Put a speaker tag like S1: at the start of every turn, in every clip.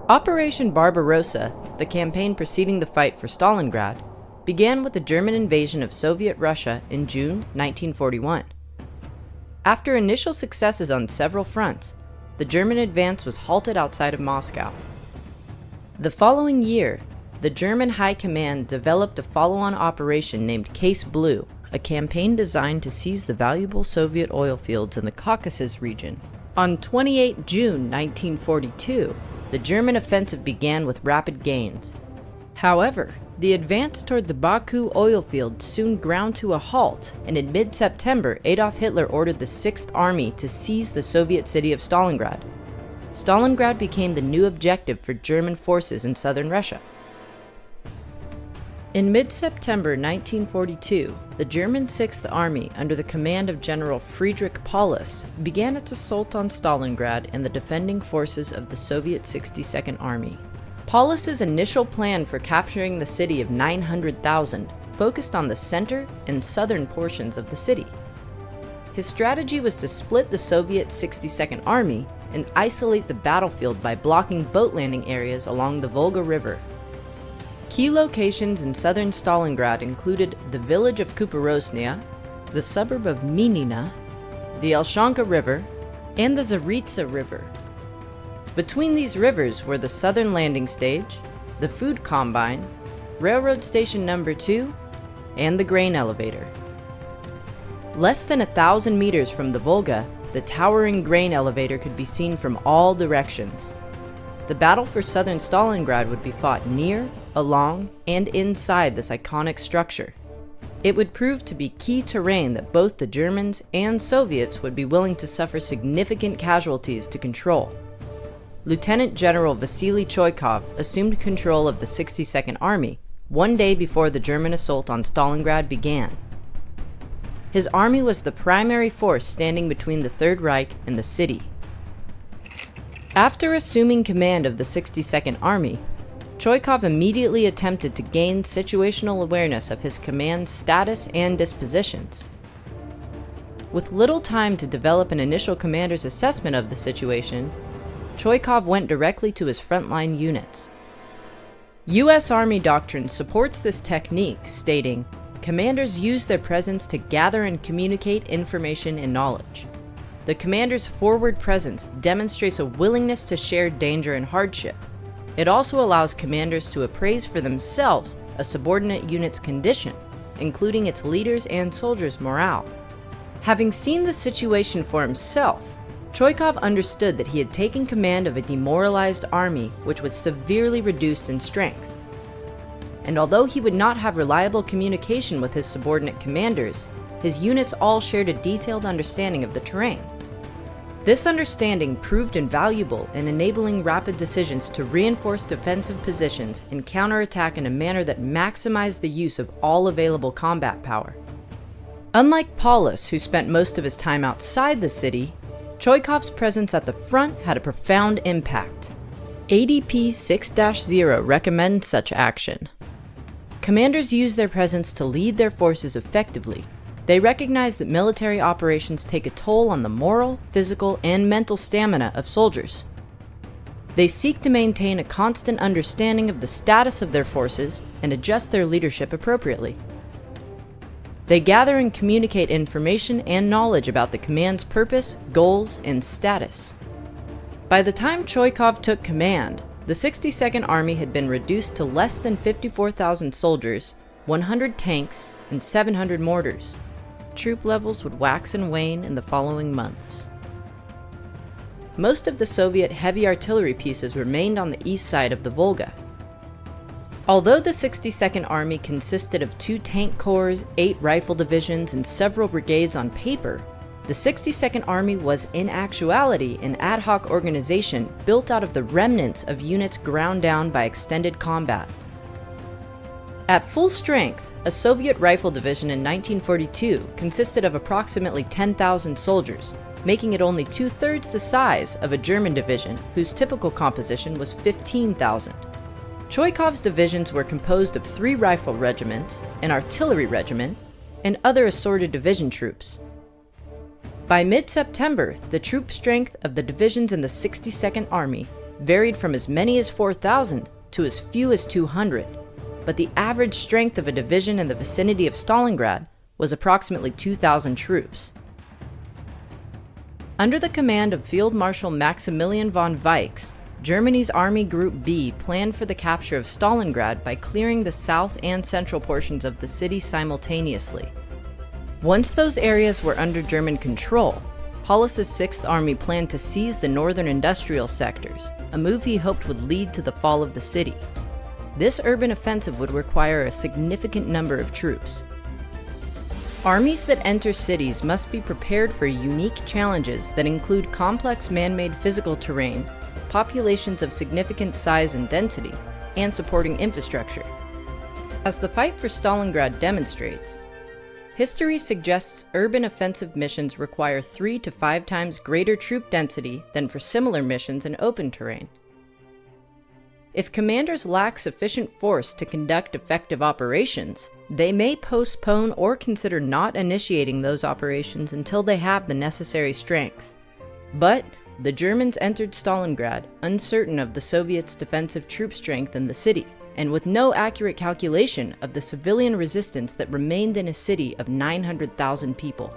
S1: Operation Barbarossa, the campaign preceding the fight for Stalingrad, began with the German invasion of Soviet Russia in June 1941. After initial successes on several fronts, the German advance was halted outside of Moscow. The following year, the German High Command developed a follow-on operation named Case Blue, a campaign designed to seize the valuable Soviet oil fields in the Caucasus region. On 28 June 1942, the German offensive began with rapid gains. However, the advance toward the Baku oil field soon ground to a halt, and in mid-September, Adolf Hitler ordered the 6th Army to seize the Soviet city of Stalingrad. Stalingrad became the new objective for German forces in southern Russia. In mid-September 1942, the German 6th Army, under the command of General Friedrich Paulus, began its assault on Stalingrad and the defending forces of the Soviet 62nd Army. Paulus's initial plan for capturing the city of 900,000 focused on the center and southern portions of the city. His strategy was to split the Soviet 62nd Army and isolate the battlefield by blocking boat landing areas along the Volga River. Key locations in southern Stalingrad included the village of Kuporosnya, the suburb of Minina, the Elshanka River, and the Zaritsa River. Between these rivers were the southern landing stage, the food combine, railroad station number 2, and the grain elevator. Less than 1,000 meters from the Volga, the towering grain elevator could be seen from all directions. The battle for southern Stalingrad would be fought near, along, and inside this iconic structure. It would prove to be key terrain that both the Germans and Soviets would be willing to suffer significant casualties to control. Lieutenant General Vasily Choykov assumed control of the 62nd Army 1 day before the German assault on Stalingrad began. His army was the primary force standing between the Third Reich and the city. After assuming command of the 62nd Army, Choykov immediately attempted to gain situational awareness of his command's status and dispositions. With little time to develop an initial commander's assessment of the situation, Choykov went directly to his frontline units. U.S. Army doctrine supports this technique, stating, "Commanders use their presence to gather and communicate information and knowledge." The commander's forward presence demonstrates a willingness to share danger and hardship. It also allows commanders to appraise for themselves a subordinate unit's condition, including its leaders' and soldiers' morale. Having seen the situation for himself, Choykov understood that he had taken command of a demoralized army which was severely reduced in strength. And although he would not have reliable communication with his subordinate commanders, his units all shared a detailed understanding of the terrain. This understanding proved invaluable in enabling rapid decisions to reinforce defensive positions and counterattack in a manner that maximized the use of all available combat power. Unlike Paulus, who spent most of his time outside the city, Choykov's presence at the front had a profound impact. ADP 6-0 recommends such action. Commanders use their presence to lead their forces effectively. They recognize that military operations take a toll on the moral, physical, and mental stamina of soldiers. They seek to maintain a constant understanding of the status of their forces and adjust their leadership appropriately. They gather and communicate information and knowledge about the command's purpose, goals, and status. By the time Choykov took command, the 62nd Army had been reduced to less than 54,000 soldiers, 100 tanks, and 700 mortars. Troop levels would wax and wane in the following months. Most of the Soviet heavy artillery pieces remained on the east side of the Volga. Although the 62nd Army consisted of 2 tank corps, 8 rifle divisions, and several brigades on paper, the 62nd Army was in actuality an ad hoc organization built out of the remnants of units ground down by extended combat. At full strength, a Soviet rifle division in 1942 consisted of approximately 10,000 soldiers, making it only 2/3 the size of a German division whose typical composition was 15,000. Choykov's divisions were composed of 3 rifle regiments, an artillery regiment, and other assorted division troops. By mid-September, the troop strength of the divisions in the 62nd Army varied from as many as 4,000 to as few as 200, but the average strength of a division in the vicinity of Stalingrad was approximately 2,000 troops. Under the command of Field Marshal Maximilian von Weichs, Germany's Army Group B planned for the capture of Stalingrad by clearing the south and central portions of the city simultaneously. Once those areas were under German control, Paulus's 6th Army planned to seize the northern industrial sectors, a move he hoped would lead to the fall of the city. This urban offensive would require a significant number of troops. Armies that enter cities must be prepared for unique challenges that include complex man-made physical terrain, populations of significant size and density, and supporting infrastructure. As the fight for Stalingrad demonstrates, history suggests urban offensive missions require 3 to 5 times greater troop density than for similar missions in open terrain. If commanders lack sufficient force to conduct effective operations, they may postpone or consider not initiating those operations until they have the necessary strength. But the Germans entered Stalingrad uncertain of the Soviets' defensive troop strength in the city, and with no accurate calculation of the civilian resistance that remained in a city of 900,000 people.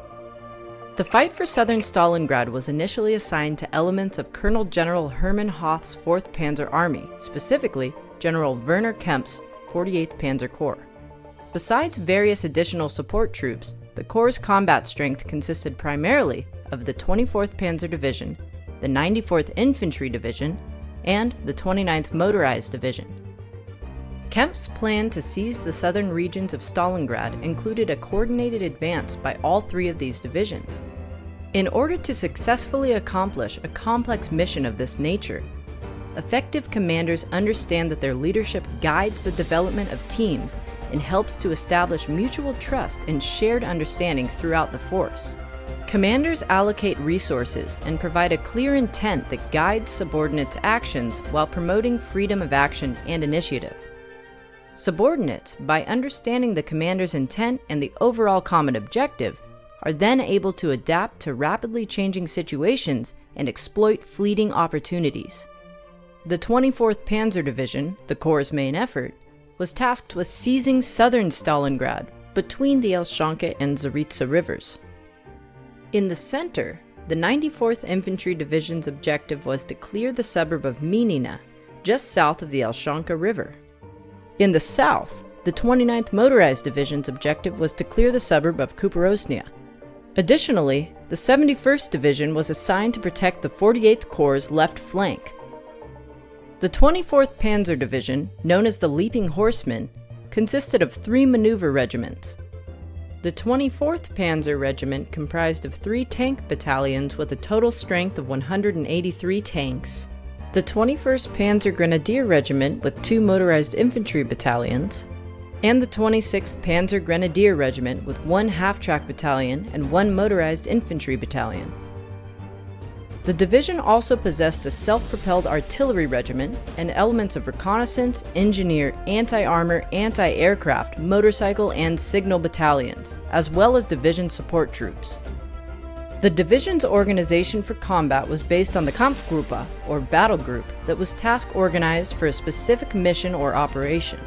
S1: The fight for southern Stalingrad was initially assigned to elements of Colonel General Hermann Hoth's 4th Panzer Army, specifically General Werner Kempf's 48th Panzer Corps. Besides various additional support troops, the Corps' combat strength consisted primarily of the 24th Panzer Division, the 94th Infantry Division, and the 29th Motorized Division. Kempf's plan to seize the southern regions of Stalingrad included a coordinated advance by all 3 of these divisions. In order to successfully accomplish a complex mission of this nature, effective commanders understand that their leadership guides the development of teams and helps to establish mutual trust and shared understanding throughout the force. Commanders allocate resources and provide a clear intent that guides subordinates' actions while promoting freedom of action and initiative. Subordinates, by understanding the commander's intent and the overall common objective, are then able to adapt to rapidly changing situations and exploit fleeting opportunities. The 24th Panzer Division, the Corps' main effort, was tasked with seizing southern Stalingrad between the Elschanke and Zaritsa rivers. In the center, the 94th Infantry Division's objective was to clear the suburb of Minina, just south of the Elschanke River. In the south, the 29th Motorized Division's objective was to clear the suburb of Kuporosnia. Additionally, the 71st Division was assigned to protect the 48th Corps' left flank. The 24th Panzer Division, known as the Leaping Horsemen, consisted of 3 maneuver regiments. The 24th Panzer Regiment comprised of 3 tank battalions with a total strength of 183 tanks, the 21st Panzer Grenadier Regiment with 2 motorized infantry battalions, and the 26th Panzer Grenadier Regiment with 1 half-track battalion and 1 motorized infantry battalion. The division also possessed a self-propelled artillery regiment and elements of reconnaissance, engineer, anti-armor, anti-aircraft, motorcycle, and signal battalions, as well as division support troops. The division's organization for combat was based on the Kampfgruppe, or battle group, that was task organized for a specific mission or operation.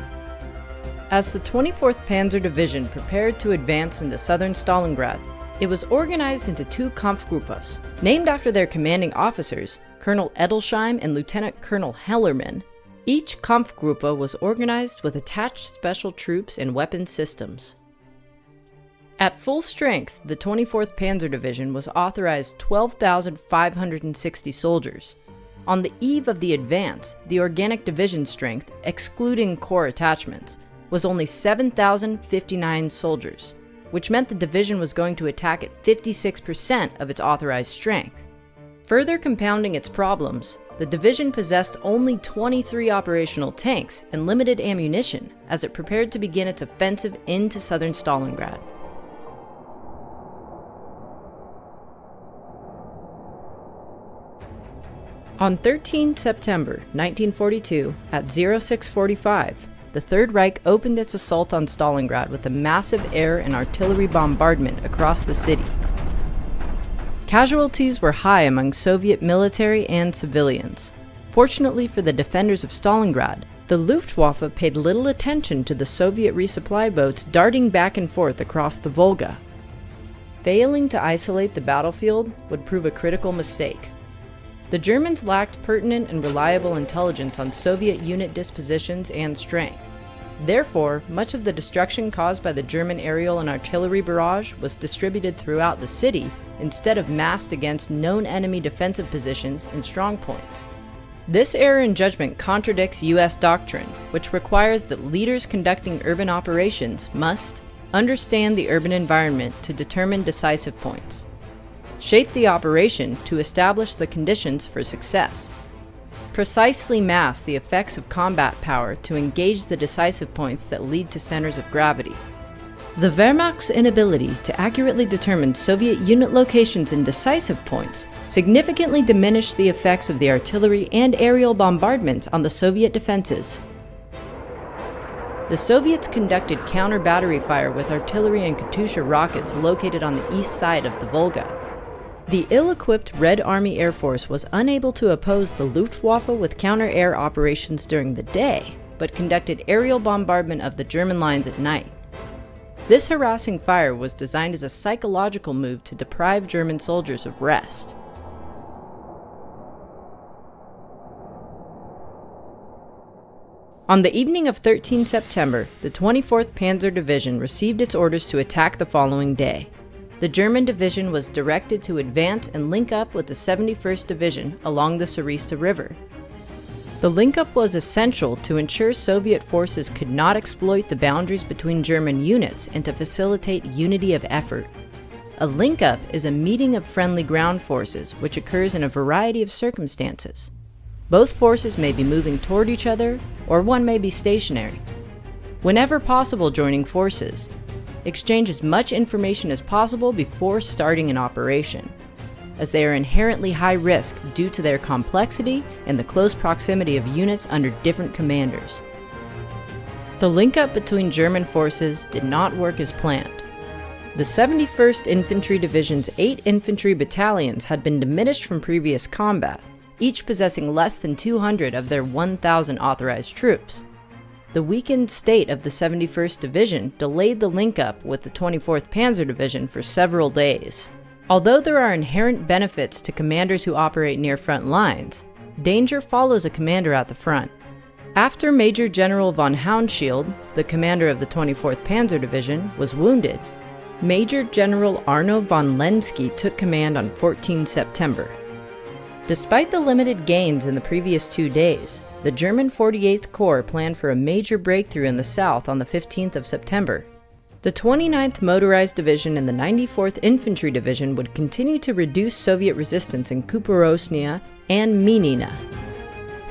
S1: As the 24th Panzer Division prepared to advance into southern Stalingrad, it was organized into 2 Kampfgruppes, named after their commanding officers, Colonel Edelsheim and Lieutenant Colonel Hellermann. Each Kampfgruppe was organized with attached special troops and weapon systems. At full strength, the 24th Panzer Division was authorized 12,560 soldiers. On the eve of the advance, the organic division strength, excluding corps attachments, was only 7,059 soldiers, which meant the division was going to attack at 56% of its authorized strength. Further compounding its problems, the division possessed only 23 operational tanks and limited ammunition as it prepared to begin its offensive into southern Stalingrad. On 13 September 1942, at 0645, the Third Reich opened its assault on Stalingrad with a massive air and artillery bombardment across the city. Casualties were high among Soviet military and civilians. Fortunately for the defenders of Stalingrad, the Luftwaffe paid little attention to the Soviet resupply boats darting back and forth across the Volga. Failing to isolate the battlefield would prove a critical mistake. The Germans lacked pertinent and reliable intelligence on Soviet unit dispositions and strength. Therefore, much of the destruction caused by the German aerial and artillery barrage was distributed throughout the city instead of massed against known enemy defensive positions and strongpoints. This error in judgment contradicts U.S. doctrine, which requires that leaders conducting urban operations must understand the urban environment to determine decisive points, shape the operation to establish the conditions for success, precisely mass the effects of combat power to engage the decisive points that lead to centers of gravity. The Wehrmacht's inability to accurately determine Soviet unit locations and decisive points significantly diminished the effects of the artillery and aerial bombardment on the Soviet defenses. The Soviets conducted counter-battery fire with artillery and Katyusha rockets located on the east side of the Volga. The ill-equipped Red Army Air Force was unable to oppose the Luftwaffe with counter-air operations during the day, but conducted aerial bombardment of the German lines at night. This harassing fire was designed as a psychological move to deprive German soldiers of rest. On the evening of 13 September, the 24th Panzer Division received its orders to attack the following day. The German division was directed to advance and link up with the 71st Division along the Tsaritsa River. The link-up was essential to ensure Soviet forces could not exploit the boundaries between German units and to facilitate unity of effort. A link-up is a meeting of friendly ground forces which occurs in a variety of circumstances. Both forces may be moving toward each other, or one may be stationary. Whenever possible joining forces, exchange as much information as possible before starting an operation, as they are inherently high risk due to their complexity and the close proximity of units under different commanders. The link-up between German forces did not work as planned. The 71st Infantry Division's 8 infantry battalions had been diminished from previous combat, each possessing less than 200 of their 1,000 authorized troops. The weakened state of the 71st Division delayed the link-up with the 24th Panzer Division for several days. Although there are inherent benefits to commanders who operate near front lines, danger follows a commander at the front. After Major General von Hauenschild, the commander of the 24th Panzer Division, was wounded, Major General Arno von Lenski took command on 14 September. Despite the limited gains in the previous 2 days, the German 48th Corps planned for a major breakthrough in the south on the 15th of September. The 29th Motorized Division and the 94th Infantry Division would continue to reduce Soviet resistance in Kuporosnia and Minina.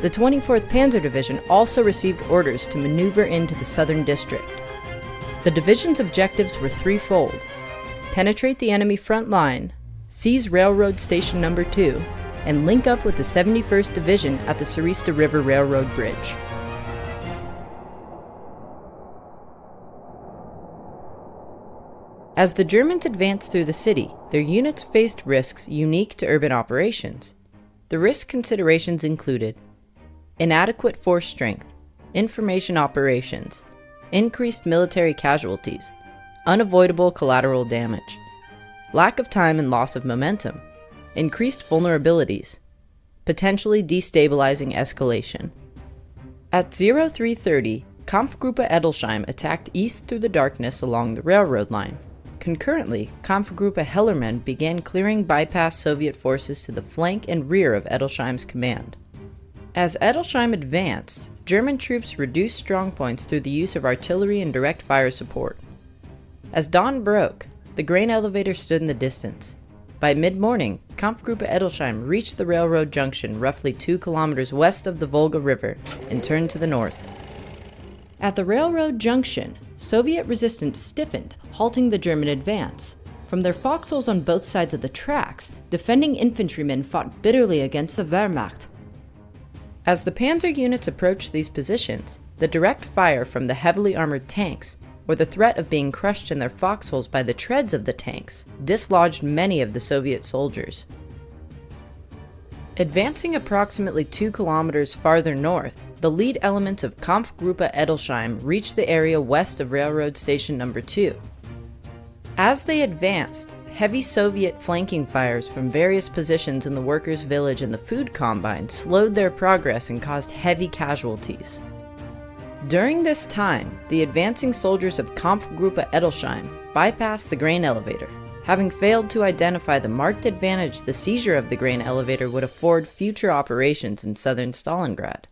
S1: The 24th Panzer Division also received orders to maneuver into the southern district. The division's objectives were threefold: penetrate the enemy front line, seize Railroad Station No. 2, and link up with the 71st Division at the Tsaritsa River Railroad Bridge. As the Germans advanced through the city, their units faced risks unique to urban operations. The risk considerations included inadequate force strength, information operations, increased military casualties, unavoidable collateral damage, lack of time and loss of momentum, increased vulnerabilities, potentially destabilizing escalation. At 0330, Kampfgruppe Edelsheim attacked east through the darkness along the railroad line. Concurrently, Kampfgruppe Hellermann began clearing bypass Soviet forces to the flank and rear of Edelsheim's command. As Edelsheim advanced, German troops reduced strongpoints through the use of artillery and direct fire support. As dawn broke, the grain elevator stood in the distance. By mid-morning, Kampfgruppe Edelsheim reached the railroad junction roughly 2 kilometers west of the Volga River and turned to the north. At the railroad junction, Soviet resistance stiffened, halting the German advance. From their foxholes on both sides of the tracks, defending infantrymen fought bitterly against the Wehrmacht. As the panzer units approached these positions, the direct fire from the heavily armored tanks, or the threat of being crushed in their foxholes by the treads of the tanks, dislodged many of the Soviet soldiers. Advancing approximately 2 kilometers farther north, the lead elements of Kampfgruppe Edelsheim reached the area west of Railroad Station No. 2. As they advanced, heavy Soviet flanking fires from various positions in the workers' village and the food combine slowed their progress and caused heavy casualties. During this time, the advancing soldiers of Kampfgruppe Edelsheim bypassed the grain elevator, having failed to identify the marked advantage the seizure of the grain elevator would afford future operations in southern Stalingrad.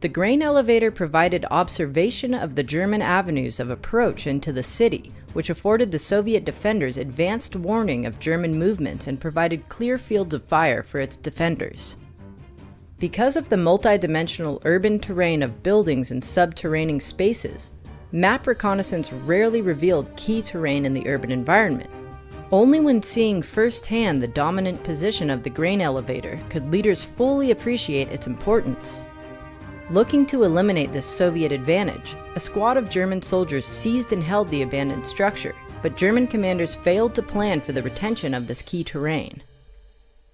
S1: The grain elevator provided observation of the German avenues of approach into the city, which afforded the Soviet defenders advanced warning of German movements and provided clear fields of fire for its defenders. Because of the multi-dimensional urban terrain of buildings and subterranean spaces, map reconnaissance rarely revealed key terrain in the urban environment. Only when seeing firsthand the dominant position of the grain elevator could leaders fully appreciate its importance. Looking to eliminate this Soviet advantage, a squad of German soldiers seized and held the abandoned structure, but German commanders failed to plan for the retention of this key terrain.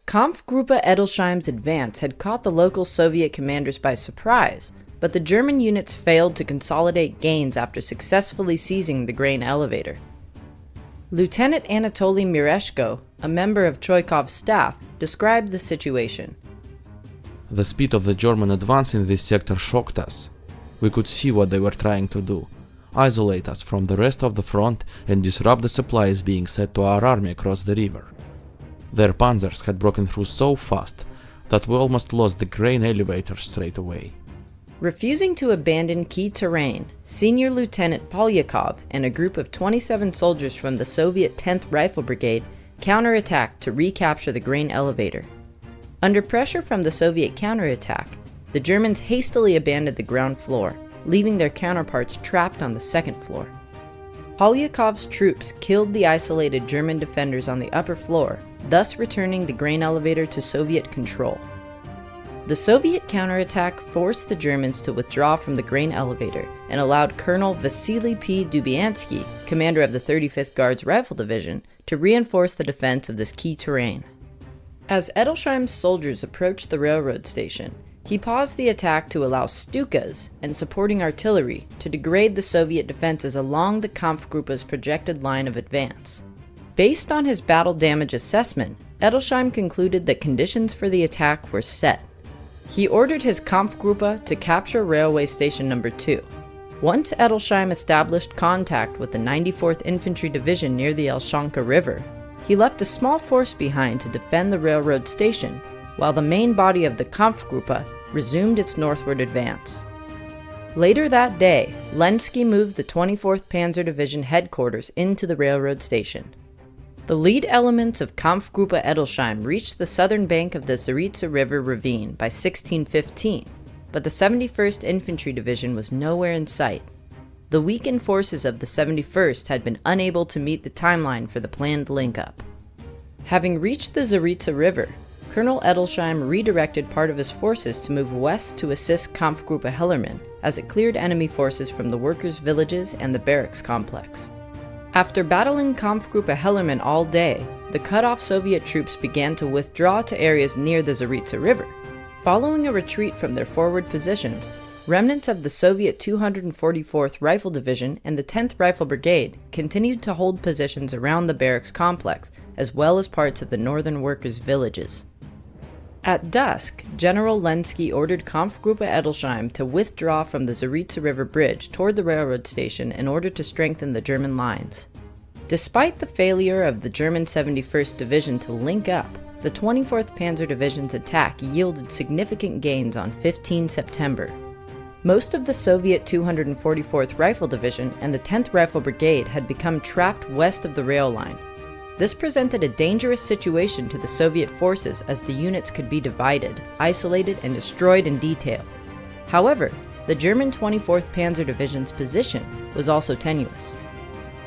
S1: Kampfgruppe Edelsheim's advance had caught the local Soviet commanders by surprise, but the German units failed to consolidate gains after successfully seizing the grain elevator. Lieutenant Anatoly Mereshko, a member of Choikov's staff, described the situation.
S2: The speed of the German advance in this sector shocked us. We could see what they were trying to do: isolate us from the rest of the front and disrupt the supplies being sent to our army across the river. Their panzers had broken through so fast that we almost lost the grain elevator straight away.
S1: Refusing to abandon key terrain, Senior Lieutenant Polyakov and a group of 27 soldiers from the Soviet 10th Rifle Brigade counterattacked to recapture the grain elevator. Under pressure from the Soviet counterattack, the Germans hastily abandoned the ground floor, leaving their counterparts trapped on the second floor. Polyakov's troops killed the isolated German defenders on the upper floor, thus returning the grain elevator to Soviet control. The Soviet counterattack forced the Germans to withdraw from the grain elevator and allowed Colonel Vasily P. Dubyansky, commander of the 35th Guards Rifle Division, to reinforce the defense of this key terrain. As Edelsheim's soldiers approached the railroad station, he paused the attack to allow Stukas and supporting artillery to degrade the Soviet defenses along the Kampfgruppe's projected line of advance. Based on his battle damage assessment, Edelsheim concluded that conditions for the attack were set. He ordered his Kampfgruppe to capture Railway Station No. 2. Once Edelsheim established contact with the 94th Infantry Division near the Elshanka River, he left a small force behind to defend the railroad station, while the main body of the Kampfgruppe resumed its northward advance. Later that day, Lenski moved the 24th Panzer Division headquarters into the railroad station. The lead elements of Kampfgruppe Edelsheim reached the southern bank of the Zaritsa River ravine by 1615, but the 71st Infantry Division was nowhere in sight. The weakened forces of the 71st had been unable to meet the timeline for the planned link-up. Having reached the Zaritsa River, Colonel Edelsheim redirected part of his forces to move west to assist Kampfgruppe Hellermann as it cleared enemy forces from the workers' villages and the barracks complex. After battling Kampfgruppe Hellermann all day, the cut-off Soviet troops began to withdraw to areas near the Zaritsa River. Following a retreat from their forward positions, remnants of the Soviet 244th Rifle Division and the 10th Rifle Brigade continued to hold positions around the barracks complex, as well as parts of the northern workers' villages. At dusk, General Lenski ordered Kampfgruppe Edelsheim to withdraw from the Zaritsa River Bridge toward the railroad station in order to strengthen the German lines. Despite the failure of the German 71st Division to link up, the 24th Panzer Division's attack yielded significant gains on 15 September. Most of the Soviet 244th Rifle Division and the 10th Rifle Brigade had become trapped west of the rail line. This presented a dangerous situation to the Soviet forces as the units could be divided, isolated, and destroyed in detail. However, the German 24th Panzer Division's position was also tenuous.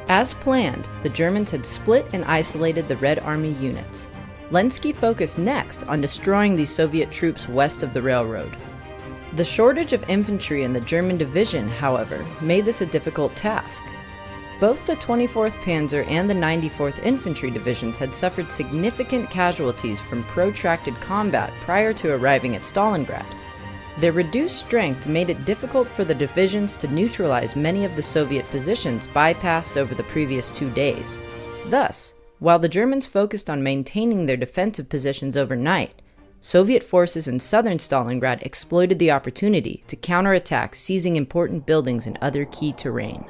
S1: As planned, the Germans had split and isolated the Red Army units. Lenski focused next on destroying these Soviet troops west of the railroad. The shortage of infantry in the German division, however, made this a difficult task. Both the 24th Panzer and the 94th Infantry Divisions had suffered significant casualties from protracted combat prior to arriving at Stalingrad. Their reduced strength made it difficult for the divisions to neutralize many of the Soviet positions bypassed over the previous 2 days. Thus, while the Germans focused on maintaining their defensive positions overnight, Soviet forces in southern Stalingrad exploited the opportunity to counterattack, seizing important buildings and other key terrain.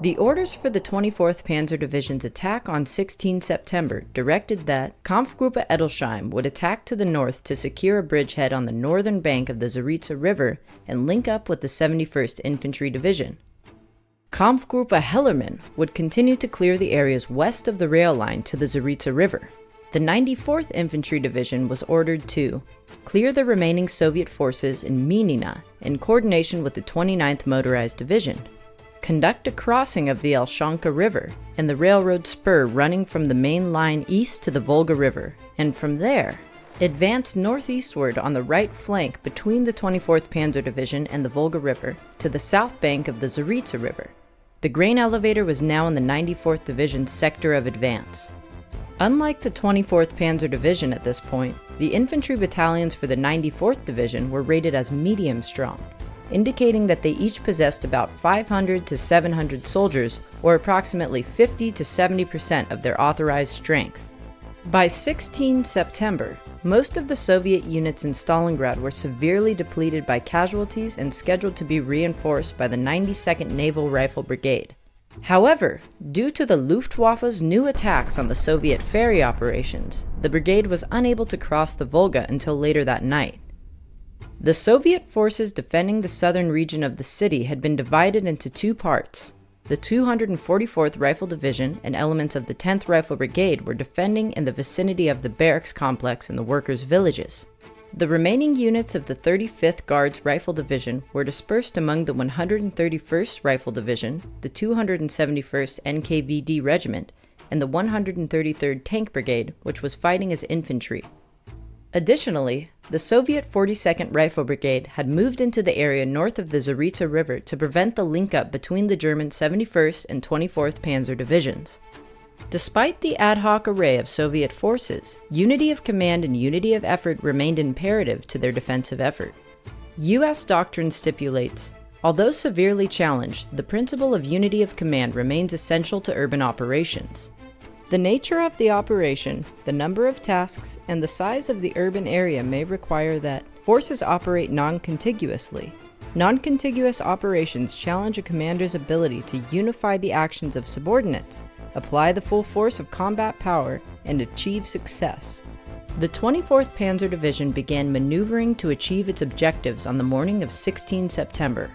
S1: The orders for the 24th Panzer Division's attack on 16 September directed that Kampfgruppe Edelsheim would attack to the north to secure a bridgehead on the northern bank of the Zaritsa River and link up with the 71st Infantry Division. Kampfgruppe Hellermann would continue to clear the areas west of the rail line to the Zaritsa River. The 94th Infantry Division was ordered to clear the remaining Soviet forces in Minina in coordination with the 29th Motorized Division, conduct a crossing of the Elshanka River and the railroad spur running from the main line east to the Volga River, and from there, advance northeastward on the right flank between the 24th Panzer Division and the Volga River to the south bank of the Zaritsa River. The grain elevator was now in the 94th Division's sector of advance. Unlike the 24th Panzer Division at this point, the infantry battalions for the 94th Division were rated as medium strong, indicating that they each possessed about 500 to 700 soldiers, or approximately 50 to 70% of their authorized strength. By 16 September, most of the Soviet units in Stalingrad were severely depleted by casualties and scheduled to be reinforced by the 92nd Naval Rifle Brigade. However, due to the Luftwaffe's new attacks on the Soviet ferry operations, the brigade was unable to cross the Volga until later that night. The Soviet forces defending the southern region of the city had been divided into 2 parts. The 244th Rifle Division and elements of the 10th Rifle Brigade were defending in the vicinity of the barracks complex and the workers' villages. The remaining units of the 35th Guards Rifle Division were dispersed among the 131st Rifle Division, the 271st NKVD Regiment, and the 133rd Tank Brigade, which was fighting as infantry. Additionally, the Soviet 42nd Rifle Brigade had moved into the area north of the Zaritsa River to prevent the link-up between the German 71st and 24th Panzer Divisions. Despite the ad hoc array of Soviet forces, unity of command and unity of effort remained imperative to their defensive effort. U.S. doctrine stipulates, although severely challenged, the principle of unity of command remains essential to urban operations. The nature of the operation, the number of tasks, and the size of the urban area may require that forces operate non-contiguously. Non-contiguous operations challenge a commander's ability to unify the actions of subordinates, apply the full force of combat power, and achieve success. The 24th Panzer Division began maneuvering to achieve its objectives on the morning of 16 September.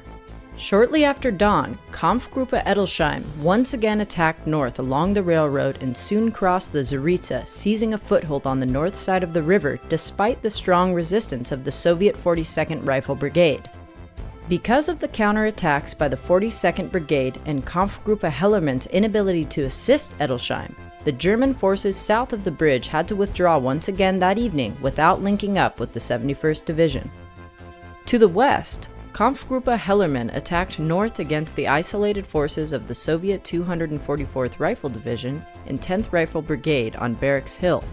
S1: Shortly after dawn, Kampfgruppe Edelsheim once again attacked north along the railroad and soon crossed the Zaritsa, seizing a foothold on the north side of the river despite the strong resistance of the Soviet 42nd Rifle Brigade. Because of the counterattacks by the 42nd Brigade and Kampfgruppe Hellermann's inability to assist Edelsheim, the German forces south of the bridge had to withdraw once again that evening without linking up with the 71st Division. To the west, Kampfgruppe Hellermann attacked north against the isolated forces of the Soviet 244th Rifle Division and 10th Rifle Brigade on Barracks Hill.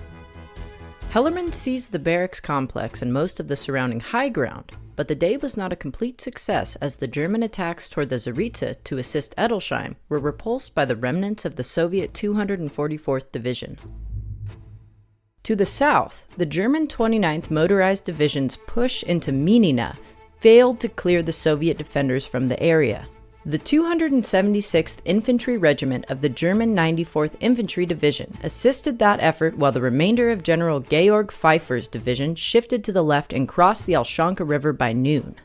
S1: Hellermann seized the barracks complex and most of the surrounding high ground, but the day was not a complete success as the German attacks toward the Zaritsa to assist Edelsheim were repulsed by the remnants of the Soviet 244th Division. To the south, the German 29th Motorized Division's push into Minina failed to clear the Soviet defenders from the area. The 276th Infantry Regiment of the German 94th Infantry Division assisted that effort while the remainder of General Georg Pfeiffer's division shifted to the left and crossed the Elshanka River by noon.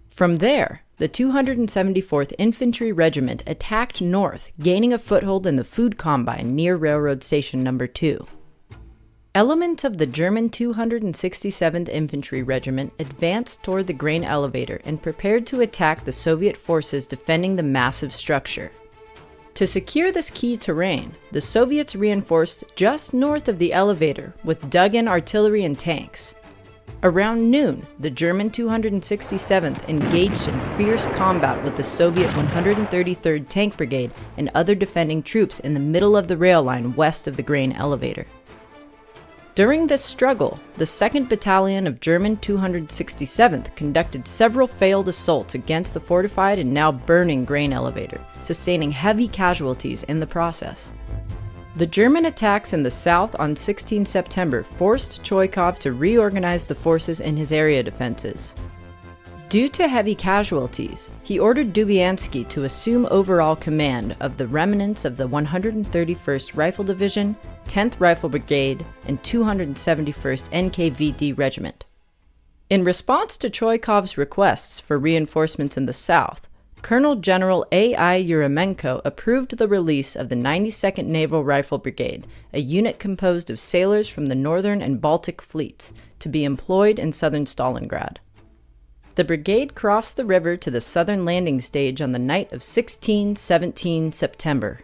S1: From there, the 274th Infantry Regiment attacked north, gaining a foothold in the food combine near Railroad Station No. 2. Elements of the German 267th Infantry Regiment advanced toward the grain elevator and prepared to attack the Soviet forces defending the massive structure. To secure this key terrain, the Soviets reinforced just north of the elevator with dug-in artillery and tanks. Around noon, the German 267th engaged in fierce combat with the Soviet 133rd Tank Brigade and other defending troops in the middle of the rail line west of the grain elevator. During this struggle, the 2nd Battalion of German 267th conducted several failed assaults against the fortified and now burning grain elevator, sustaining heavy casualties in the process. The German attacks in the south on 16 September forced Choikov to reorganize the forces in his area defenses. Due to heavy casualties, he ordered Dubiansky to assume overall command of the remnants of the 131st Rifle Division, 10th Rifle Brigade, and 271st NKVD Regiment. In response to Choikov's requests for reinforcements in the south, Colonel General A.I. Eremenko approved the release of the 92nd Naval Rifle Brigade, a unit composed of sailors from the Northern and Baltic fleets, to be employed in southern Stalingrad. The brigade crossed the river to the southern landing stage on the night of 16-17 September.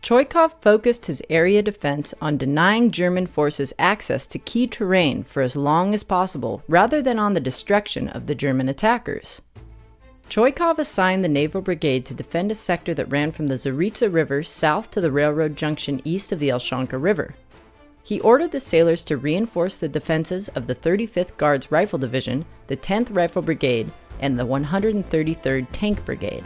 S1: Choikov focused his area defense on denying German forces access to key terrain for as long as possible, rather than on the destruction of the German attackers. Choikov assigned the Naval Brigade to defend a sector that ran from the Zaritsa River south to the railroad junction east of the Elshanka River. He ordered the sailors to reinforce the defenses of the 35th Guards Rifle Division, the 10th Rifle Brigade, and the 133rd Tank Brigade.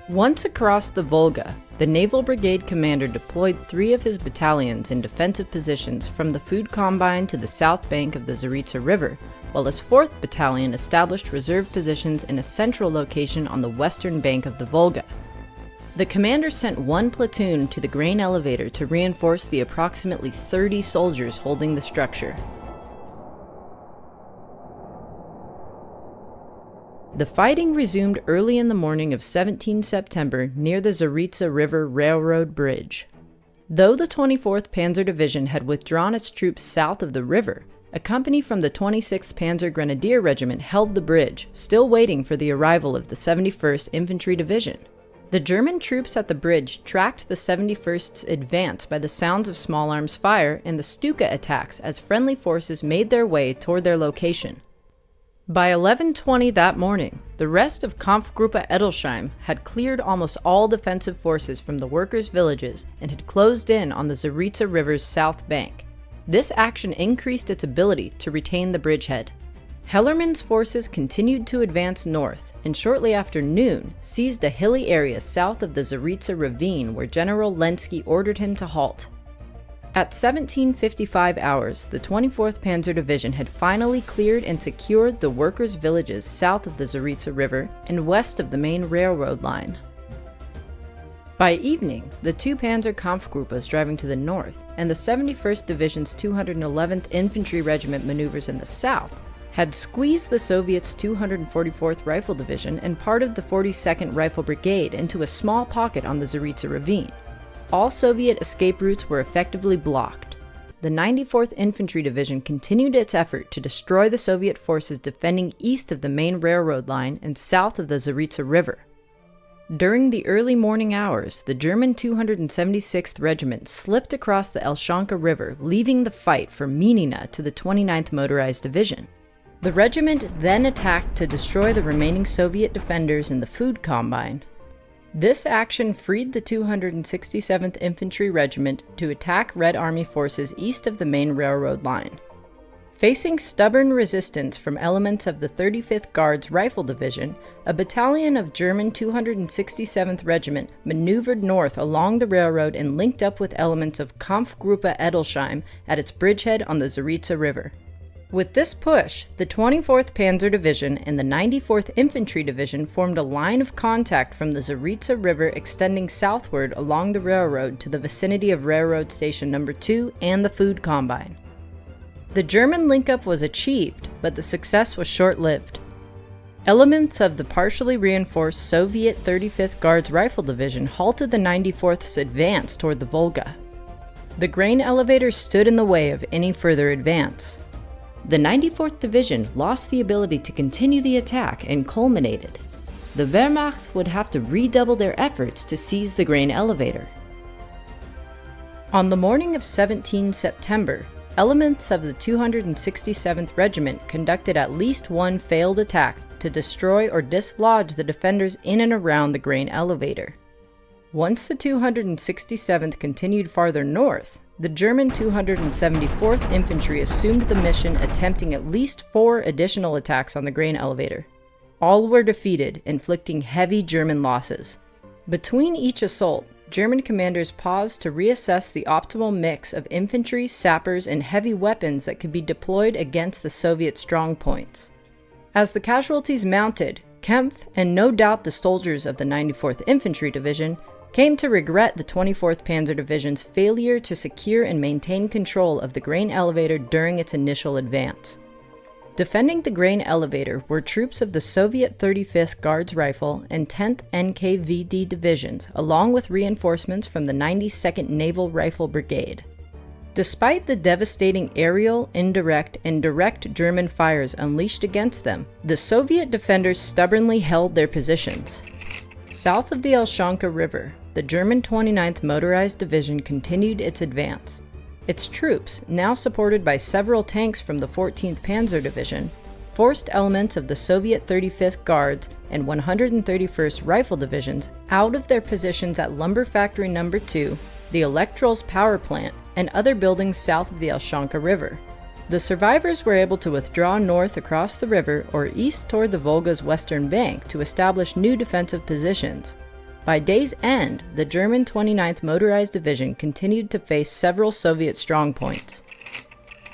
S1: Once across the Volga, the Naval Brigade commander deployed 3 of his battalions in defensive positions from the food combine to the south bank of the Zaritsa River, while his 4th Battalion established reserve positions in a central location on the western bank of the Volga. The commander sent 1 platoon to the grain elevator to reinforce the approximately 30 soldiers holding the structure. The fighting resumed early in the morning of 17 September near the Zaritsa River Railroad Bridge. Though the 24th Panzer Division had withdrawn its troops south of the river, a company from the 26th Panzer Grenadier Regiment held the bridge, still waiting for the arrival of the 71st Infantry Division. The German troops at the bridge tracked the 71st's advance by the sounds of small arms fire and the Stuka attacks as friendly forces made their way toward their location. By 11:20 that morning, the rest of Kampfgruppe Edelsheim had cleared almost all defensive forces from the workers' villages and had closed in on the Zaritsa River's south bank. This action increased its ability to retain the bridgehead. Hellermann's forces continued to advance north, and shortly after noon seized a hilly area south of the Zaritsa ravine where General Lenski ordered him to halt. At 17:55 hours, the 24th Panzer Division had finally cleared and secured the workers' villages south of the Zaritsa River and west of the main railroad line. By evening, the 2 Panzer Kampfgruppas driving to the north and the 71st Division's 211th Infantry Regiment maneuvers in the south had squeezed the Soviets' 244th Rifle Division and part of the 42nd Rifle Brigade into a small pocket on the Zaritsa ravine. All Soviet escape routes were effectively blocked. The 94th Infantry Division continued its effort to destroy the Soviet forces defending east of the main railroad line and south of the Zaritsa River. During the early morning hours, the German 276th Regiment slipped across the Elshanka River, leaving the fight for Minina to the 29th Motorized Division. The regiment then attacked to destroy the remaining Soviet defenders in the food combine. This action freed the 267th Infantry Regiment to attack Red Army forces east of the main railroad line. Facing stubborn resistance from elements of the 35th Guards Rifle Division, a battalion of German 267th Regiment maneuvered north along the railroad and linked up with elements of Kampfgruppe Edelsheim at its bridgehead on the Zaritsa River. With this push, the 24th Panzer Division and the 94th Infantry Division formed a line of contact from the Zaritsa River extending southward along the railroad to the vicinity of Railroad Station No. 2 and the food combine. The German link-up was achieved, but the success was short-lived. Elements of the partially reinforced Soviet 35th Guards Rifle Division halted the 94th's advance toward the Volga. The grain elevator stood in the way of any further advance. The 94th Division lost the ability to continue the attack and culminated. The Wehrmacht would have to redouble their efforts to seize the grain elevator. On the morning of 17 September, elements of the 267th Regiment conducted at least one failed attack to destroy or dislodge the defenders in and around the grain elevator. Once the 267th continued farther north, the German 274th Infantry assumed the mission, attempting at least 4 additional attacks on the grain elevator. All were defeated, inflicting heavy German losses. Between each assault, German commanders paused to reassess the optimal mix of infantry, sappers, and heavy weapons that could be deployed against the Soviet strongpoints. As the casualties mounted, Kempf, and no doubt the soldiers of the 94th Infantry Division, came to regret the 24th Panzer Division's failure to secure and maintain control of the grain elevator during its initial advance. Defending the grain elevator were troops of the Soviet 35th Guards Rifle and 10th NKVD divisions, along with reinforcements from the 92nd Naval Rifle Brigade. Despite the devastating aerial, indirect, and direct German fires unleashed against them, the Soviet defenders stubbornly held their positions. South of the Elshonka River, the German 29th Motorized Division continued its advance. Its troops, now supported by several tanks from the 14th Panzer Division, forced elements of the Soviet 35th Guards and 131st Rifle Divisions out of their positions at Lumber Factory No. 2, the Electrols power plant, and other buildings south of the Elshonka River. The survivors were able to withdraw north across the river or east toward the Volga's western bank to establish new defensive positions. By day's end, the German 29th Motorized Division continued to face several Soviet strongpoints.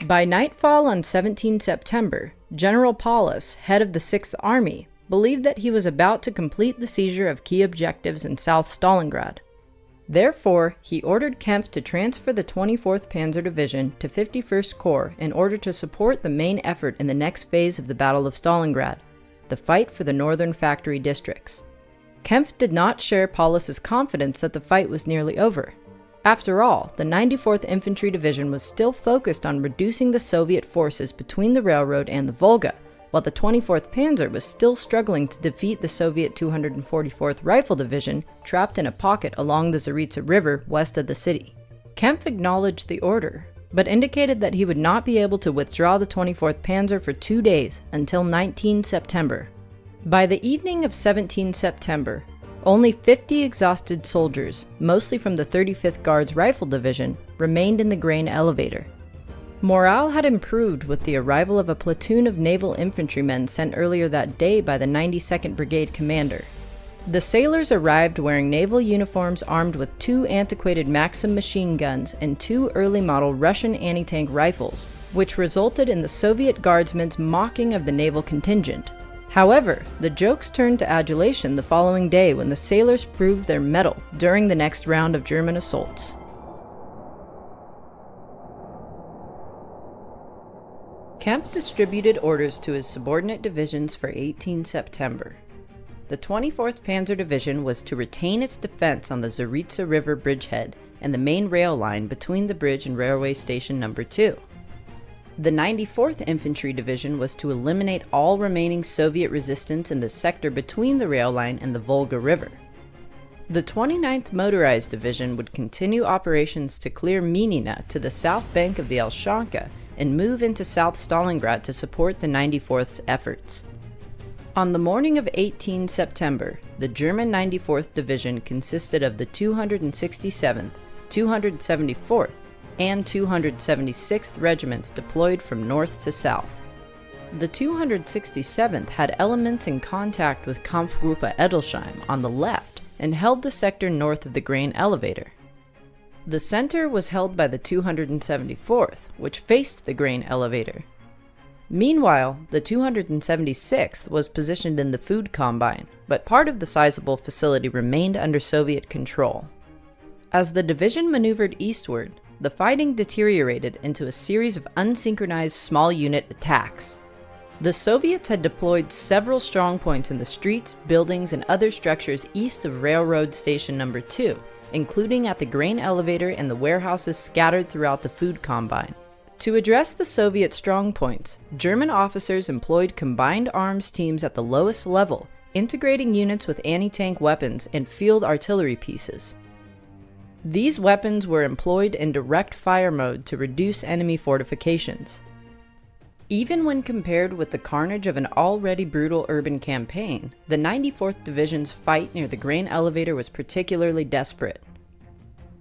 S1: By nightfall on 17 September, General Paulus, head of the 6th Army, believed that he was about to complete the seizure of key objectives in South Stalingrad. Therefore, he ordered Kempf to transfer the 24th Panzer Division to 51st Corps in order to support the main effort in the next phase of the Battle of Stalingrad, the fight for the northern factory districts. Kempf did not share Paulus's confidence that the fight was nearly over. After all, the 94th Infantry Division was still focused on reducing the Soviet forces between the railroad and the Volga, while the 24th Panzer was still struggling to defeat the Soviet 244th Rifle Division trapped in a pocket along the Zaritsa River west of the city. Kempf acknowledged the order, but indicated that he would not be able to withdraw the 24th Panzer for 2 days until 19 September. By the evening of 17 September, only 50 exhausted soldiers, mostly from the 35th Guards Rifle Division, remained in the grain elevator. Morale had improved with the arrival of a platoon of naval infantrymen sent earlier that day by the 92nd Brigade commander. The sailors arrived wearing naval uniforms armed with 2 antiquated Maxim machine guns and 2 early-model Russian anti-tank rifles, which resulted in the Soviet guardsmen's mocking of the naval contingent. However, the jokes turned to adulation the following day when the sailors proved their mettle during the next round of German assaults. Kempf distributed orders to his subordinate divisions for 18 September. The 24th Panzer Division was to retain its defense on the Zaritsa River bridgehead and the main rail line between the bridge and railway station No. 2. The 94th Infantry Division was to eliminate all remaining Soviet resistance in the sector between the rail line and the Volga River. The 29th Motorized Division would continue operations to clear Minina to the south bank of the Elshonka and move into South Stalingrad to support the 94th's efforts. On the morning of 18 September, the German 94th Division consisted of the 267th, 274th, and 276th regiments deployed from north to south. The 267th had elements in contact with Kampfgruppe Edelsheim on the left and held the sector north of the grain elevator. The center was held by the 274th, which faced the grain elevator. Meanwhile, the 276th was positioned in the food combine, but part of the sizable facility remained under Soviet control. As the division maneuvered eastward, the fighting deteriorated into a series of unsynchronized small unit attacks. The Soviets had deployed several strongpoints in the streets, buildings, and other structures east of Railroad Station No. 2, including at the grain elevator and the warehouses scattered throughout the food combine. To address the Soviet strongpoints, German officers employed combined arms teams at the lowest level, integrating units with anti-tank weapons and field artillery pieces. These weapons were employed in direct fire mode to reduce enemy fortifications. Even when compared with the carnage of an already brutal urban campaign, the 94th Division's fight near the grain elevator was particularly desperate.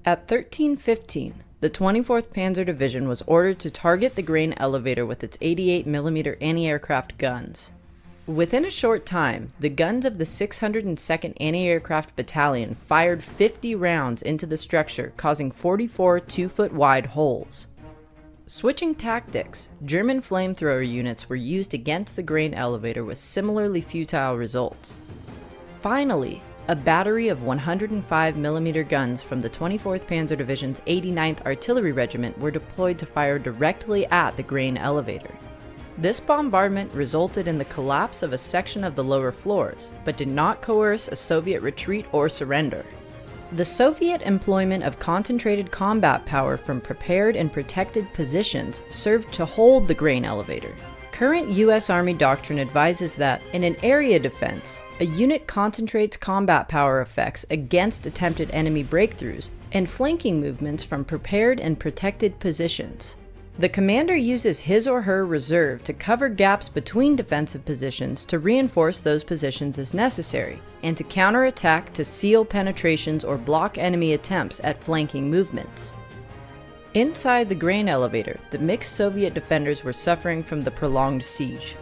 S1: At 13:15, the 24th Panzer Division was ordered to target the grain elevator with its 88mm anti-aircraft guns. Within a short time, the guns of the 602nd Anti-Aircraft Battalion fired 50 rounds into the structure, causing 44 2-foot-wide holes. Switching tactics, German flamethrower units were used against the grain elevator with similarly futile results. Finally, a battery of 105mm guns from the 24th Panzer Division's 89th Artillery Regiment were deployed to fire directly at the grain elevator. This bombardment resulted in the collapse of a section of the lower floors, but did not coerce a Soviet retreat or surrender. The Soviet employment of concentrated combat power from prepared and protected positions served to hold the grain elevator. Current U.S. Army doctrine advises that, in an area defense, a unit concentrates combat power effects against attempted enemy breakthroughs and flanking movements from prepared and protected positions. The commander uses his or her reserve to cover gaps between defensive positions to reinforce those positions as necessary, and to counterattack to seal penetrations or block enemy attempts at flanking movements. Inside the grain elevator, the mixed Soviet defenders were suffering from the prolonged siege.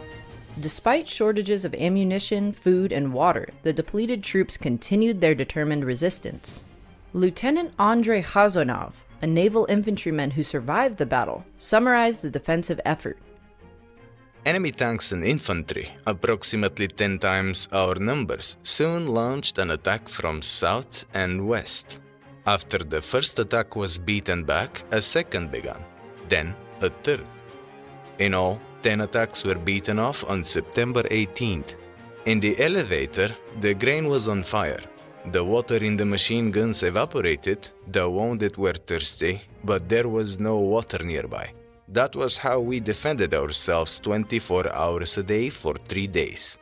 S1: Despite shortages of ammunition, food, and water, the depleted troops continued their determined resistance. Lieutenant Andrei Khazanov, a naval infantryman who survived the battle, summarized the defensive effort.
S3: Enemy tanks and infantry, approximately 10 times our numbers, soon launched an attack from south and west. After the first attack was beaten back, a second began, then a third. In all, 10 attacks were beaten off on September 18th. In the elevator, the grain was on fire. The water in the machine guns evaporated, the wounded were thirsty, but there was no water nearby. That was how we defended ourselves 24 hours a day for 3 days.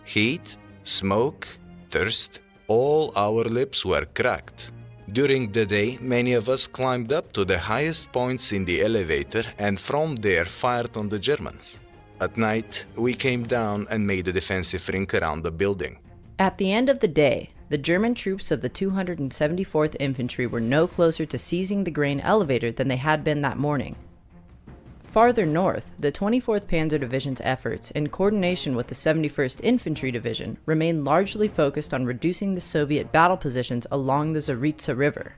S3: Heat, smoke, thirst, all our lips were cracked. During the day, many of us climbed up to the highest points in the elevator and from there fired on the Germans. At night, we came down and made a defensive ring around the building.
S1: At the end of the day, the German troops of the 274th Infantry were no closer to seizing the grain elevator than they had been that morning. Farther north, the 24th Panzer Division's efforts, in coordination with the 71st Infantry Division, remained largely focused on reducing the Soviet battle positions along the Zaritsa River.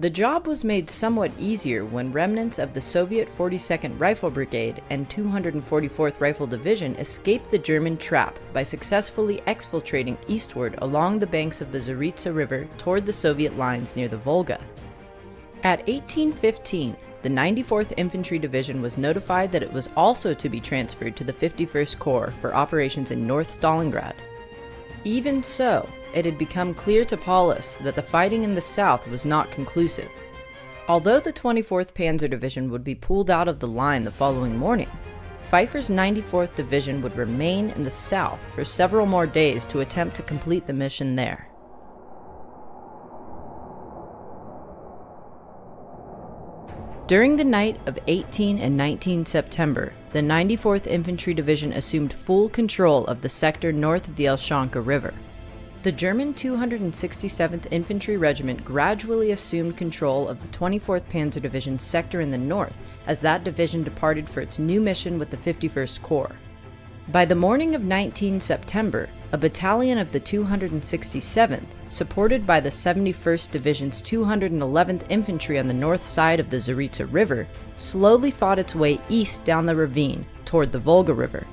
S1: The job was made somewhat easier when remnants of the Soviet 42nd Rifle Brigade and 244th Rifle Division escaped the German trap by successfully exfiltrating eastward along the banks of the Zaritsa River toward the Soviet lines near the Volga. At 18:15, the 94th Infantry Division was notified that it was also to be transferred to the 51st Corps for operations in North Stalingrad. Even so, it had become clear to Paulus that the fighting in the south was not conclusive. Although the 24th Panzer Division would be pulled out of the line the following morning, Pfeiffer's 94th Division would remain in the south for several more days to attempt to complete the mission there. During the night of 18 and 19 September, the 94th Infantry Division assumed full control of the sector north of the Elshanka River. The German 267th Infantry Regiment gradually assumed control of the 24th Panzer Division's sector in the north as that division departed for its new mission with the 51st Corps. By the morning of 19 September, a battalion of the 267th, supported by the 71st Division's 211th Infantry on the north side of the Zaritsa River, slowly fought its way east down the ravine toward the Volga River.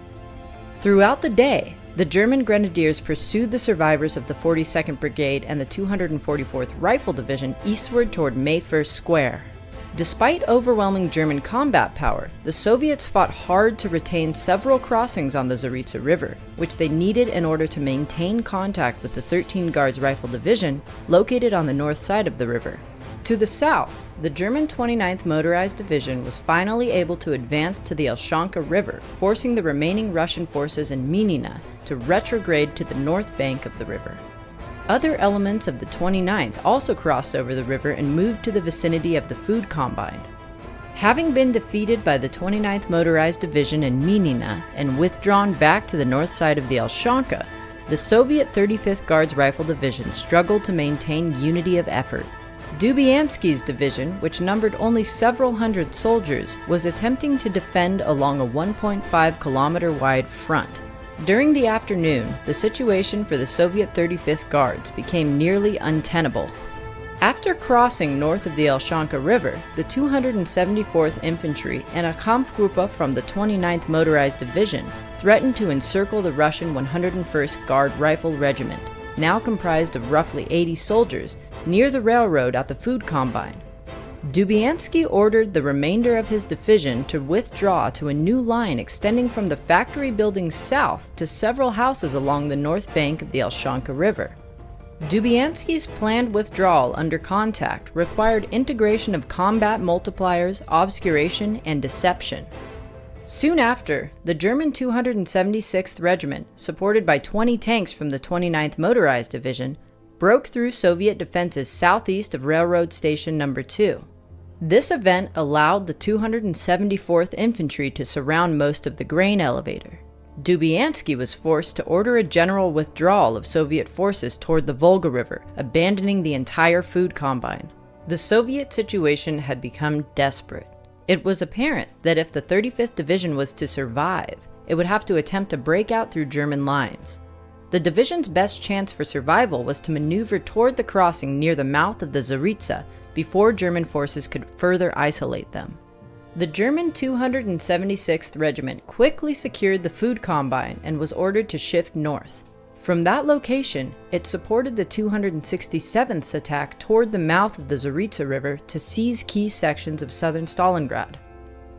S1: Throughout the day, the German grenadiers pursued the survivors of the 42nd Brigade and the 244th Rifle Division eastward toward May 1st Square. Despite overwhelming German combat power, the Soviets fought hard to retain several crossings on the Zaritsa River, which they needed in order to maintain contact with the 13 Guards Rifle Division, located on the north side of the river. To the south, the German 29th Motorized Division was finally able to advance to the Elshanka River, forcing the remaining Russian forces in Minina to retrograde to the north bank of the river. Other elements of the 29th also crossed over the river and moved to the vicinity of the food combine. Having been defeated by the 29th Motorized Division in Minina and withdrawn back to the north side of the Elshonka, the Soviet 35th Guards Rifle Division struggled to maintain unity of effort. Dubyansky's division, which numbered only several hundred soldiers, was attempting to defend along a 1.5-kilometer wide front. During the afternoon, the situation for the Soviet 35th Guards became nearly untenable. After crossing north of the Elshonka River, the 274th Infantry and a Kampfgruppe from the 29th Motorized Division threatened to encircle the Russian 101st Guard Rifle Regiment, now comprised of roughly 80 soldiers, near the railroad at the food combine. Dubyansky ordered the remainder of his division to withdraw to a new line extending from the factory buildings south to several houses along the north bank of the Elshonka River. Dubyansky's planned withdrawal under contact required integration of combat multipliers, obscuration, and deception. Soon after, the German 276th Regiment, supported by 20 tanks from the 29th Motorized Division, broke through Soviet defenses southeast of Railroad Station No. 2. This event allowed the 274th Infantry to surround most of the grain elevator. Dubyansky was forced to order a general withdrawal of Soviet forces toward the Volga River, abandoning the entire food combine. The Soviet situation had become desperate. It was apparent that if the 35th Division was to survive, it would have to attempt to break out through German lines. The division's best chance for survival was to maneuver toward the crossing near the mouth of the Zaritsa before German forces could further isolate them. The German 276th Regiment quickly secured the food combine and was ordered to shift north. From that location, it supported the 267th's attack toward the mouth of the Zaritsa River to seize key sections of southern Stalingrad.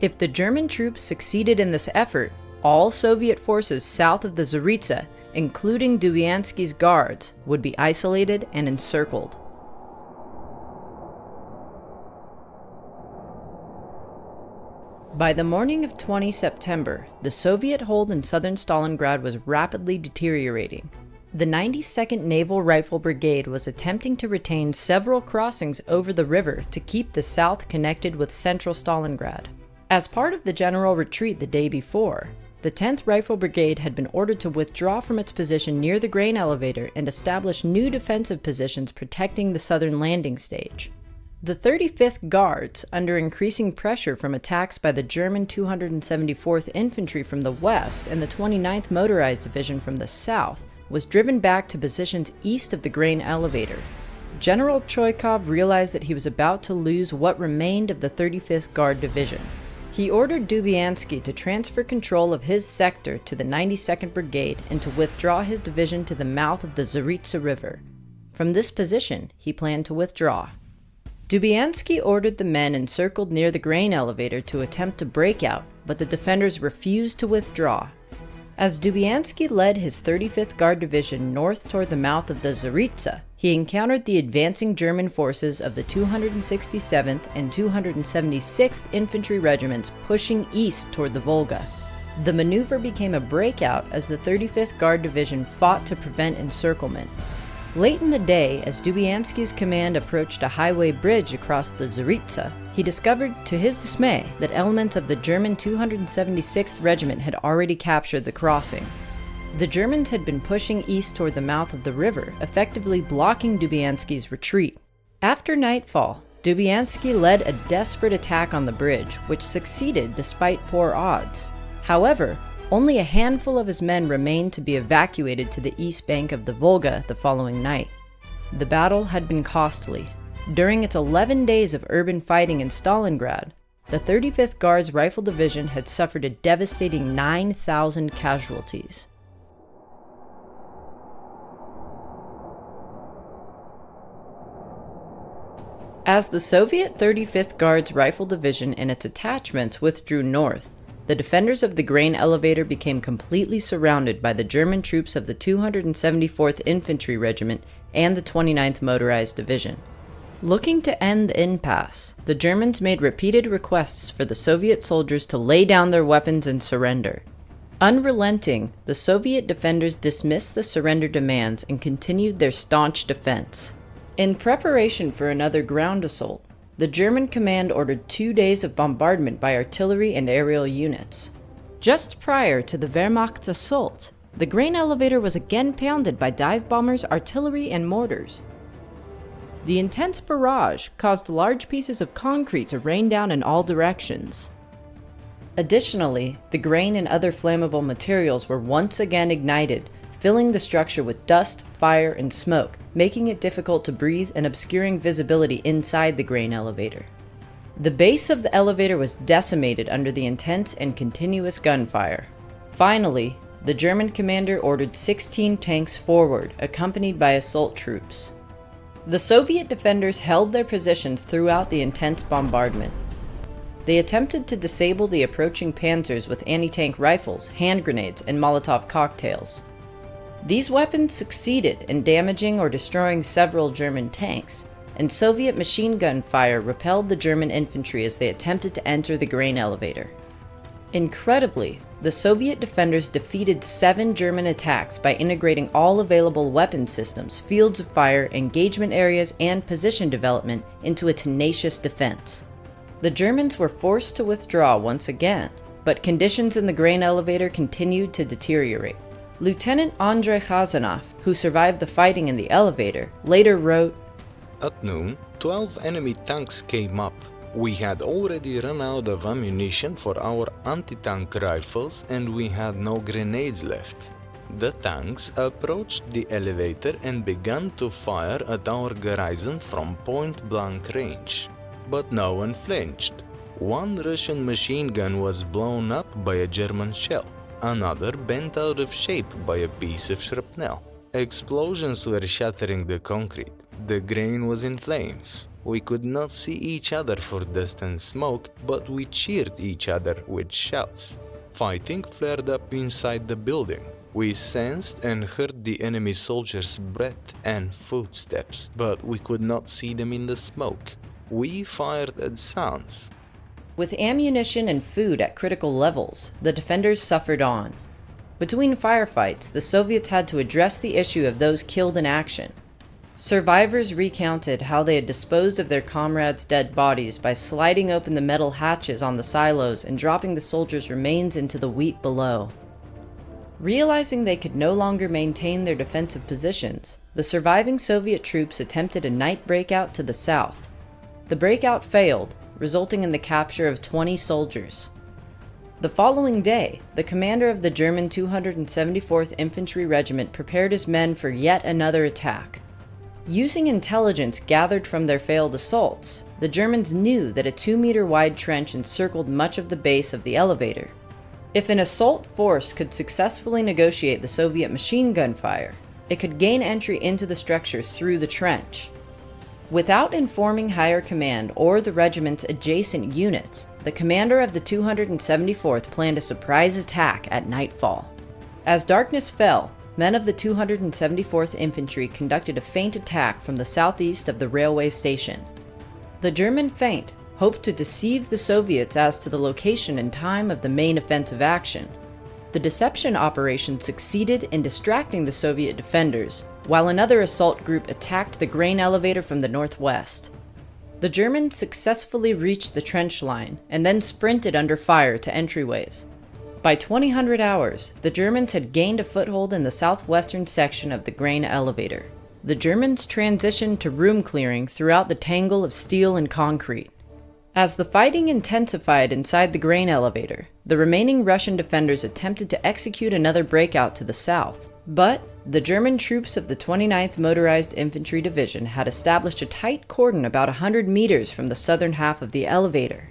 S1: If the German troops succeeded in this effort, all Soviet forces south of the Zaritsa, including Dubyansky's guards, would be isolated and encircled. By the morning of 20 September, the Soviet hold in southern Stalingrad was rapidly deteriorating. The 92nd Naval Rifle Brigade was attempting to retain several crossings over the river to keep the south connected with central Stalingrad. As part of the general retreat the day before, the 10th Rifle Brigade had been ordered to withdraw from its position near the grain elevator and establish new defensive positions protecting the southern landing stage. The 35th Guards, under increasing pressure from attacks by the German 274th Infantry from the west and the 29th Motorized Division from the south, was driven back to positions east of the grain elevator. General Choykov realized that he was about to lose what remained of the 35th Guard Division. He ordered Dubyansky to transfer control of his sector to the 92nd Brigade and to withdraw his division to the mouth of the Zaritsa River. From this position, he planned to withdraw. Dubyansky ordered the men encircled near the grain elevator to attempt to break out, but the defenders refused to withdraw. As Dubyansky led his 35th Guard Division north toward the mouth of the Zaritsa, he encountered the advancing German forces of the 267th and 276th Infantry Regiments pushing east toward the Volga. The maneuver became a breakout as the 35th Guard Division fought to prevent encirclement. Late in the day, as Dubyansky's command approached a highway bridge across the Zaritsa, he discovered, to his dismay, that elements of the German 276th Regiment had already captured the crossing. The Germans had been pushing east toward the mouth of the river, effectively blocking Dubyansky's retreat. After nightfall, Dubyansky led a desperate attack on the bridge, which succeeded despite poor odds. However, only a handful of his men remained to be evacuated to the east bank of the Volga the following night. The battle had been costly. During its 11 days of urban fighting in Stalingrad, the 35th Guards Rifle Division had suffered a devastating 9,000 casualties. As the Soviet 35th Guards Rifle Division and its attachments withdrew north, the defenders of the grain elevator became completely surrounded by the German troops of the 274th Infantry Regiment and the 29th Motorized Division. Looking to end the impasse, the Germans made repeated requests for the Soviet soldiers to lay down their weapons and surrender. Unrelenting, the Soviet defenders dismissed the surrender demands and continued their staunch defense. In preparation for another ground assault, the German command ordered 2 days of bombardment by artillery and aerial units. Just prior to the Wehrmacht's assault, the grain elevator was again pounded by dive bombers, artillery, and mortars. The intense barrage caused large pieces of concrete to rain down in all directions. Additionally, the grain and other flammable materials were once again ignited, filling the structure with dust, fire, and smoke, making it difficult to breathe and obscuring visibility inside the grain elevator. The base of the elevator was decimated under the intense and continuous gunfire. Finally, the German commander ordered 16 tanks forward, accompanied by assault troops. The Soviet defenders held their positions throughout the intense bombardment. They attempted to disable the approaching panzers with anti-tank rifles, hand grenades, and Molotov cocktails. These weapons succeeded in damaging or destroying several German tanks, and Soviet machine gun fire repelled the German infantry as they attempted to enter the grain elevator. Incredibly, the Soviet defenders defeated 7 German attacks by integrating all available weapon systems, fields of fire, engagement areas, and position development into a tenacious defense. The Germans were forced to withdraw once again, but conditions in the grain elevator continued to deteriorate. Lieutenant Andrei Khazanov, who survived the fighting in the elevator, later wrote,
S3: "At noon, 12 enemy tanks came up. We had already run out of ammunition for our anti-tank rifles and we had no grenades left. The tanks approached the elevator and began to fire at our garrison from point-blank range. But no one flinched. One Russian machine gun was blown up by a German shell. Another bent out of shape by a piece of shrapnel. Explosions were shattering the concrete. The grain was in flames. We could not see each other for distant smoke, but we cheered each other with shouts. Fighting flared up inside the building. We sensed and heard the enemy soldiers' breath and footsteps, but we could not see them in the smoke. We fired at sounds."
S1: With ammunition and food at critical levels, the defenders suffered on. Between firefights, the Soviets had to address the issue of those killed in action. Survivors recounted how they had disposed of their comrades' dead bodies by sliding open the metal hatches on the silos and dropping the soldiers' remains into the wheat below. Realizing they could no longer maintain their defensive positions, the surviving Soviet troops attempted a night breakout to the south. The breakout failed, resulting in the capture of 20 soldiers. The following day, the commander of the German 274th Infantry Regiment prepared his men for yet another attack. Using intelligence gathered from their failed assaults, the Germans knew that a 2-meter-wide trench encircled much of the base of the elevator. If an assault force could successfully negotiate the Soviet machine gun fire, it could gain entry into the structure through the trench. Without informing higher command or the regiment's adjacent units, the commander of the 274th planned a surprise attack at nightfall. As darkness fell, men of the 274th Infantry conducted a feint attack from the southeast of the railway station. The German feint hoped to deceive the Soviets as to the location and time of the main offensive action. The deception operation succeeded in distracting the Soviet defenders, while another assault group attacked the grain elevator from the northwest. The Germans successfully reached the trench line and then sprinted under fire to entryways. By 2000 hours, the Germans had gained a foothold in the southwestern section of the grain elevator. The Germans transitioned to room clearing throughout the tangle of steel and concrete. As the fighting intensified inside the grain elevator, the remaining Russian defenders attempted to execute another breakout to the south, but the German troops of the 29th Motorized Infantry Division had established a tight cordon about 100 meters from the southern half of the elevator.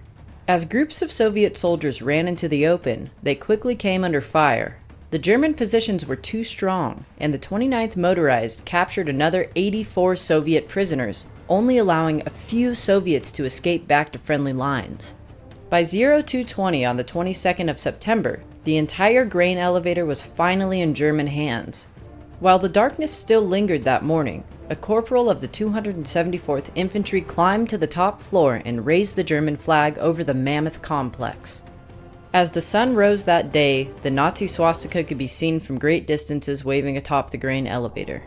S1: As groups of Soviet soldiers ran into the open, they quickly came under fire. The German positions were too strong, and the 29th Motorized captured another 84 Soviet prisoners, only allowing a few Soviets to escape back to friendly lines. By 0220 on the 22nd of September, the entire grain elevator was finally in German hands. While the darkness still lingered that morning, a corporal of the 274th Infantry climbed to the top floor and raised the German flag over the mammoth complex. As the sun rose that day, the Nazi swastika could be seen from great distances waving atop the grain elevator.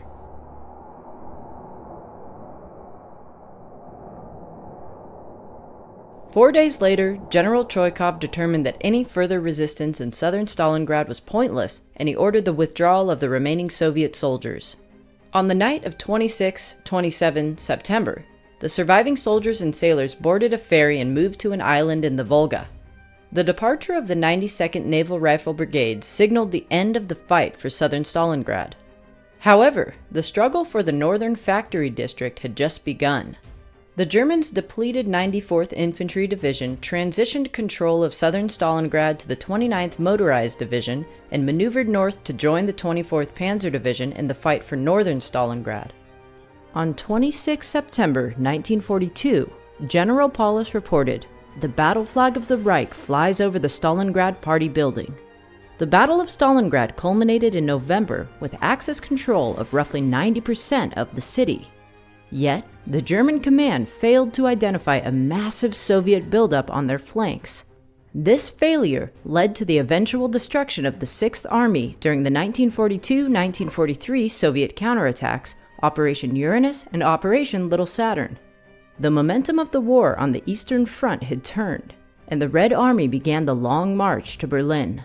S1: Four days later, General Choikov determined that any further resistance in southern Stalingrad was pointless, and he ordered the withdrawal of the remaining Soviet soldiers. On the night of 26-27 September, the surviving soldiers and sailors boarded a ferry and moved to an island in the Volga. The departure of the 92nd Naval Rifle Brigade signaled the end of the fight for southern Stalingrad. However, the struggle for the northern factory district had just begun. The Germans' depleted 94th Infantry Division transitioned control of southern Stalingrad to the 29th Motorized Division and maneuvered north to join the 24th Panzer Division in the fight for northern Stalingrad. On 26 September 1942, General Paulus reported, "The battle flag of the Reich flies over the Stalingrad Party building." The Battle of Stalingrad culminated in November with Axis control of roughly 90% of the city. Yet, the German command failed to identify a massive Soviet buildup on their flanks. This failure led to the eventual destruction of the 6th Army during the 1942-1943 Soviet counterattacks, Operation Uranus and Operation Little Saturn. The momentum of the war on the Eastern Front had turned, and the Red Army began the long march to Berlin.